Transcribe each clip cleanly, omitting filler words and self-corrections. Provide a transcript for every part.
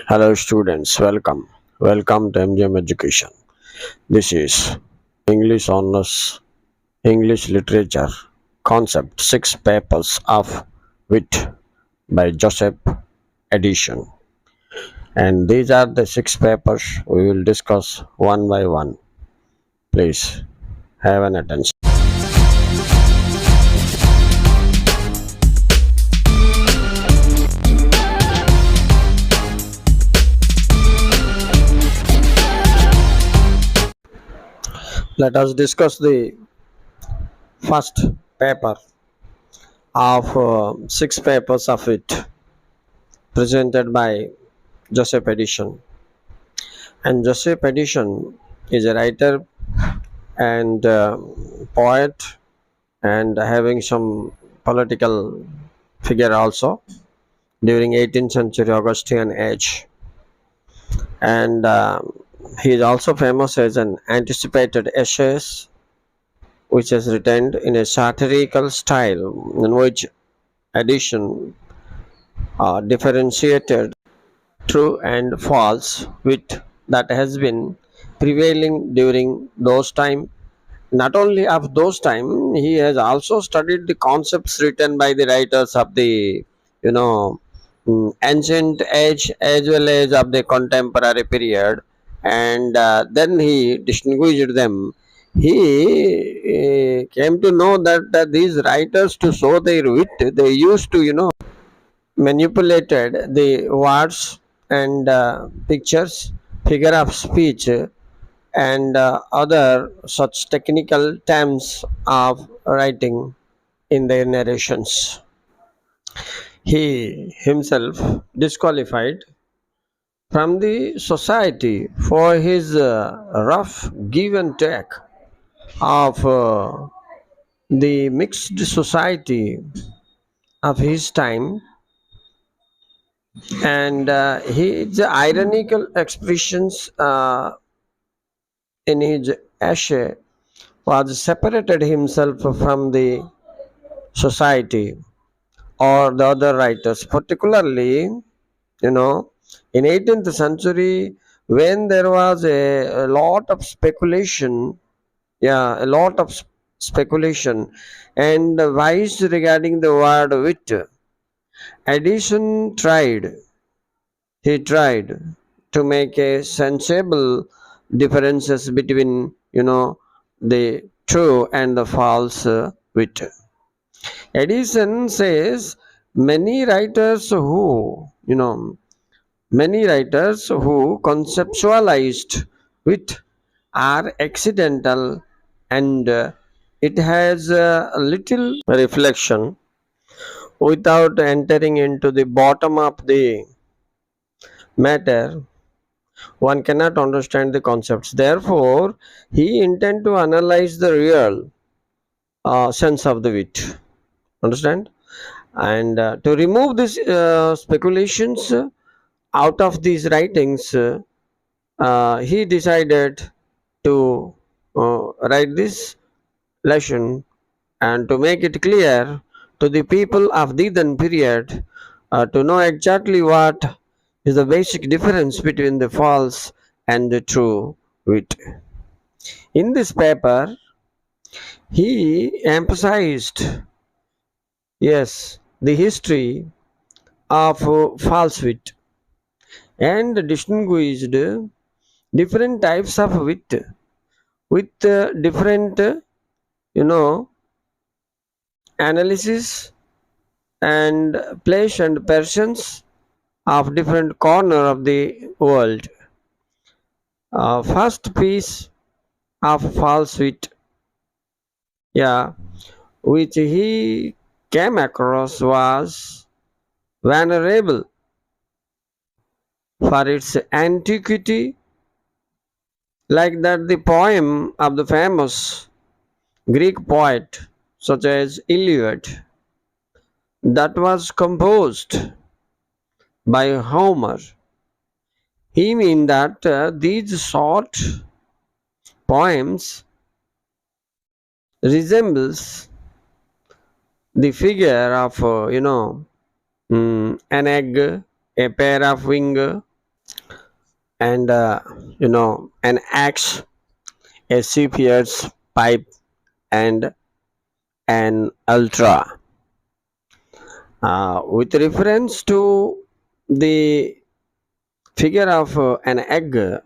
Hello students, welcome to MGM Education. This is English Honors English Literature Concept 6 Papers of WIT by Joseph Edition. And these are the 6 papers we will discuss one by one. Please have an attention. Let us discuss the first paper of 6 papers of WIT presented by Joseph Edition. And Joseph Edition is a writer and poet and having some political figure also during 18th century Augustine age. And he is also famous as an anticipated essays which is written in a satirical style in which Edition differentiated true and false wit that has been prevailing during those time. Not only of those time, he has also studied the concepts written by the writers of the you know ancient age as well as of the contemporary period, and then he distinguished them. He came to know that these writers, to show their wit, they used to manipulated the words and pictures, figure of speech, and other such technical terms of writing in their narrations. He himself disqualified from the society for his rough give and take of the mixed society of his time, and his ironical expressions in his essay was separated himself from the society or the other writers, particularly you know in 18th century, when there was a lot of speculation, yeah, a lot of speculation and wise regarding the word wit. Edison tried to make a sensible differences between the true and the false wit. Edison says many writers who conceptualized wit are accidental, and it has little reflection without entering into the bottom of the matter. One cannot understand the concepts. Therefore, he intend to analyze the real sense of the wit. Understand? And to remove these speculations out of these writings, he decided to write this lesson and to make it clear to the people of the then period, to know exactly what is the basic difference between the false and the true wit. In this paper, he emphasized, yes, the history of false wit and distinguished different types of wit with different, you know, analysis and place and persons of different corner of the world. First piece of false wit, yeah, which he came across was venerable for its antiquity, like that the poem of the famous Greek poet such as Iliad that was composed by Homer. He mean that these short poems resembles the figure of an egg a pair of wing, and an axe, a CPS pipe, and an ultra. With reference to the figure of an egg,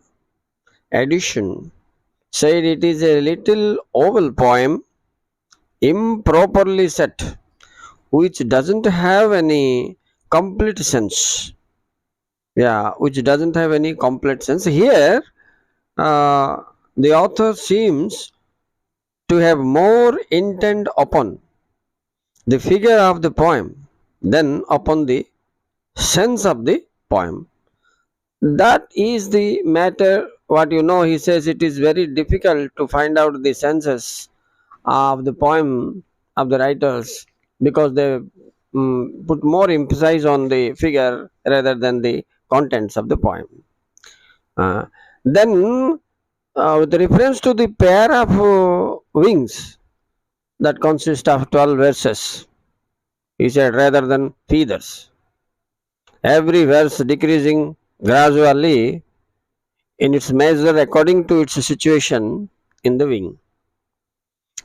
addition said it is a little oval poem improperly set, which doesn't have any complete sense. Yeah, which doesn't have any complete sense. Here, uh, the author seems to have more intent upon the figure of the poem than upon the sense of the poem. That is the matter. What he says it is very difficult to find out the senses of the poem of the writers because they put more emphasis on the figure rather than the contents of the poem. Uh, then, with reference to the pair of wings that consist of 12 verses, he said rather than feathers, every verse decreasing gradually in its measure according to its situation in the wing.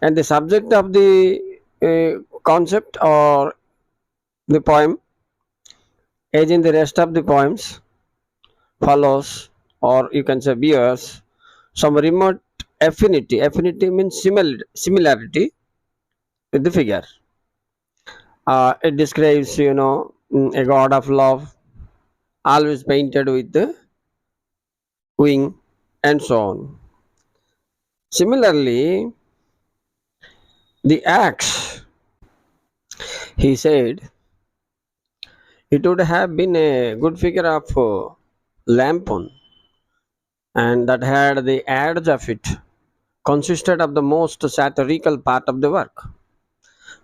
And the subject of the concept or the poem, as in the rest of the poems, follows, or you can say bears, some remote affinity. Affinity means similarity with the figure. It describes, a god of love, always painted with the wing, and so on. Similarly, the axe, he said, it would have been a good figure of lampoon, and that had the edge of it consisted of the most satirical part of the work.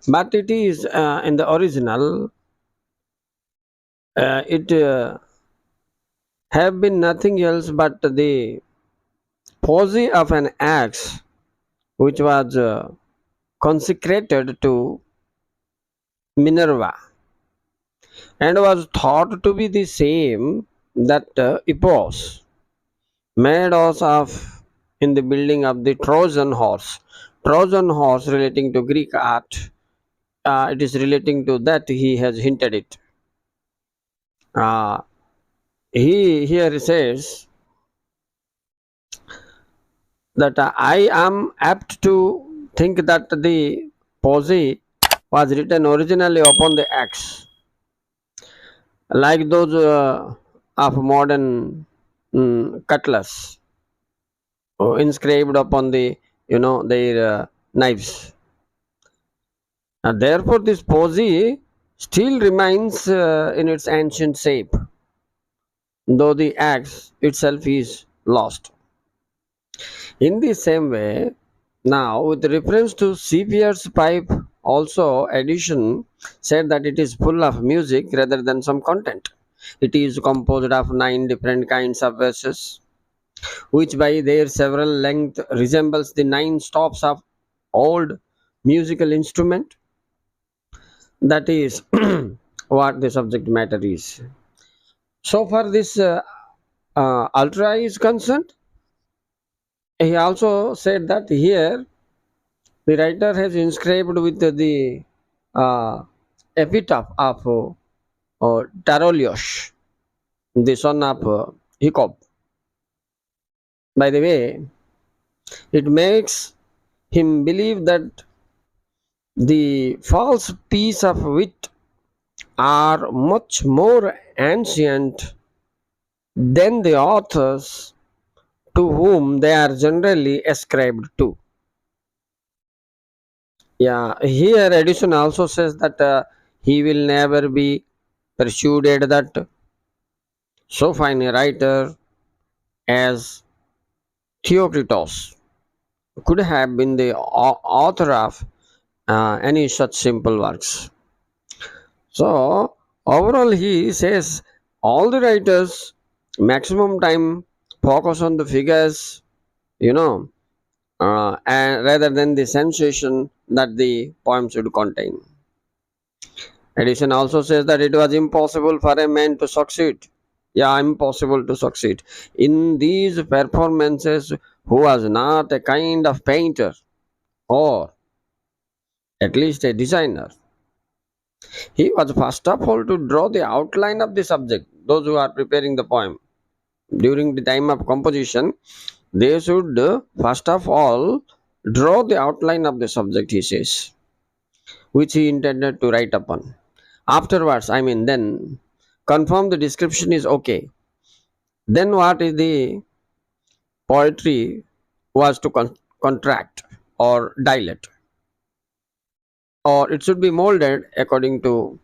But it is in the original, it have been nothing else but the posy of an axe which was consecrated to Minerva and was thought to be the same that Epos made us of in the building of the Trojan horse. Trojan horse relating to Greek art, it is relating to that he has hinted it. Uh, he here says that I am apt to think that the posy was written originally upon the axe, like those of modern cutlass, inscribed upon the their knives. Therefore, this posy still remains in its ancient shape, though the axe itself is lost. In the same way, now with reference to Sevier's pipe, also addition said that it is full of music rather than some content. It is composed of 9 different kinds of verses, which by their several length resembles the 9 stops of old musical instrument. That is what the subject matter is. So far, this ultra is concerned. He also said that here the writer has inscribed with the uh, epitaph of Tarolios, the son of Hiccup. By the way, it makes him believe that the false piece of wit are much more ancient than the authors to whom they are generally ascribed to. Yeah, here Edison also says that he will never be persuaded that so fine a writer as Theocritus could have been the author of any such simple works. So, overall, he says all the writers maximum time focus on the figures, you know, and rather than the sensation that the poem should contain. Edison also says that it was impossible for a man to succeed. Yeah, impossible to succeed in these performances who was not a kind of painter or at least a designer. He was first of all to draw the outline of the subject. Those who are preparing the poem during the time of composition, they should first of all draw the outline of the subject, he says, which he intended to write upon. Afterwards, I mean, then confirm the description is okay. Then what is the poetry was to contract or dilate, or it should be molded according to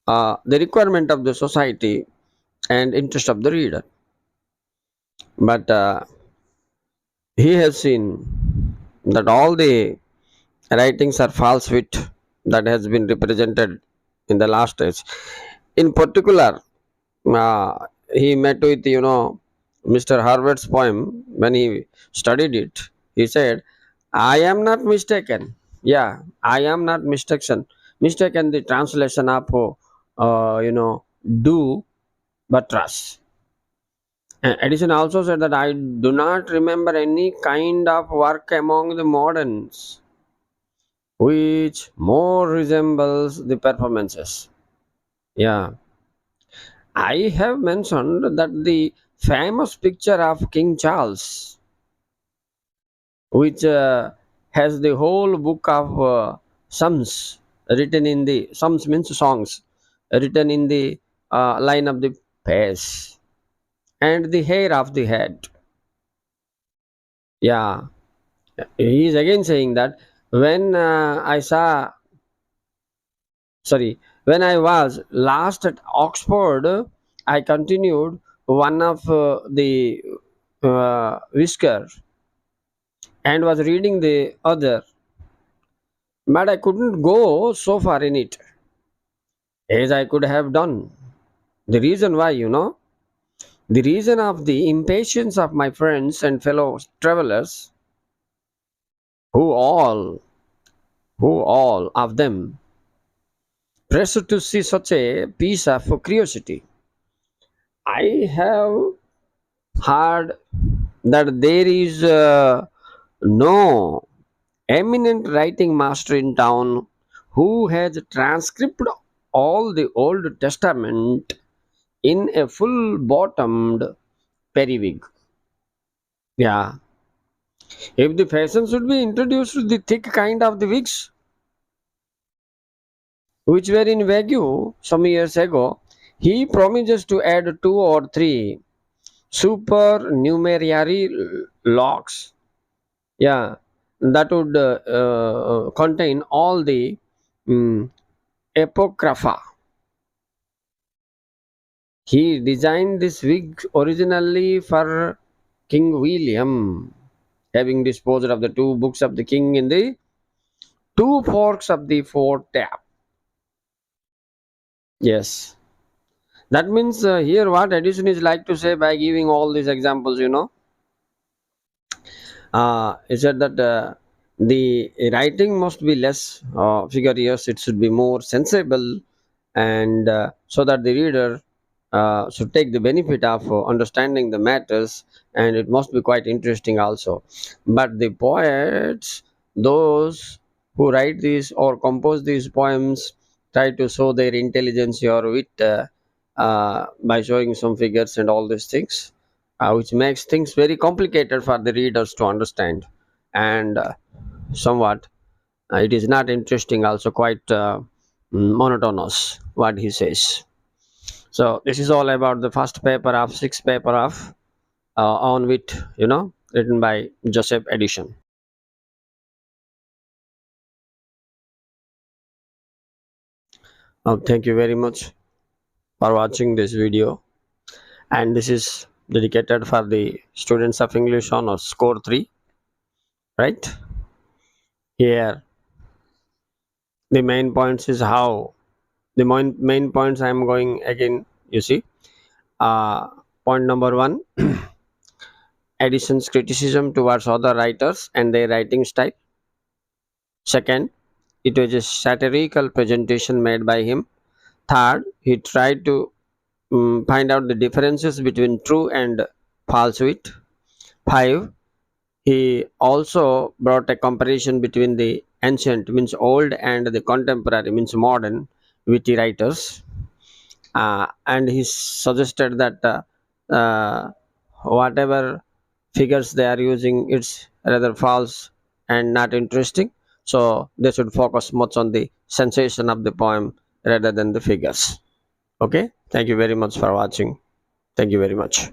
the requirement of the society and interest of the reader. But he has seen that all the writings are false wit that has been represented in the last age. In particular, uh, he met with Mr. Harvard's poem when he studied it. He said, "I am not mistaken. Yeah, I am not mistaken. Mistaken the translation of do but trust." Edison also said that I do not remember any kind of work among the moderns which more resembles the performances. Yeah, I have mentioned that the famous picture of King Charles, which has the whole book of Psalms written in the Psalms means songs written in the line of the face and the hair of the head. Yeah, he is again saying that when when I was last at Oxford, I continued one of the whisker and was reading the other, but I couldn't go so far in it as I could have done. The reason why, the reason of the impatience of my friends and fellow travelers, who all, who all of them pressed to see such a piece of curiosity. I have heard that there is no eminent writing master in town who has transcribed all the Old Testament in a full bottomed periwig. Yeah, if the fashion should be introduced to the thick kind of the wigs, which were in Wagyu some years ago, he promises to add two or three supernumerary locks. Yeah, that would contain all the mm, apocrypha. He designed this wig originally for King William, having disposed of the two books of the king in the two forks of the fourth tap. Yes, that means here what Edison is like to say by giving all these examples, he said that the writing must be less figurious, it should be more sensible, and so that the reader should take the benefit of understanding the matters, and it must be quite interesting also. But the poets, those who write these or compose these poems, try to show their intelligence or wit by showing some figures and all these things, which makes things very complicated for the readers to understand, and somewhat it is not interesting, also quite monotonous what he says. So this is all about the first paper of six paper of on wit, written by Joseph Edison. Thank you very much for watching this video, and this is dedicated for the students of English on score 3, right? Here the main points is how the main points I am going again, you see. Point number 1, Edison's criticism towards other writers and their writing style. Second, it was a satirical presentation made by him. Third, he tried to find out the differences between true and false wit. Five, he also brought a comparison between the ancient, means old, and the contemporary, means modern witty writers. And he suggested that whatever figures they are using, it's rather false and not interesting. So they should focus much on the sensation of the poem rather than the figures. Okay, thank you very much for watching. Thank you very much.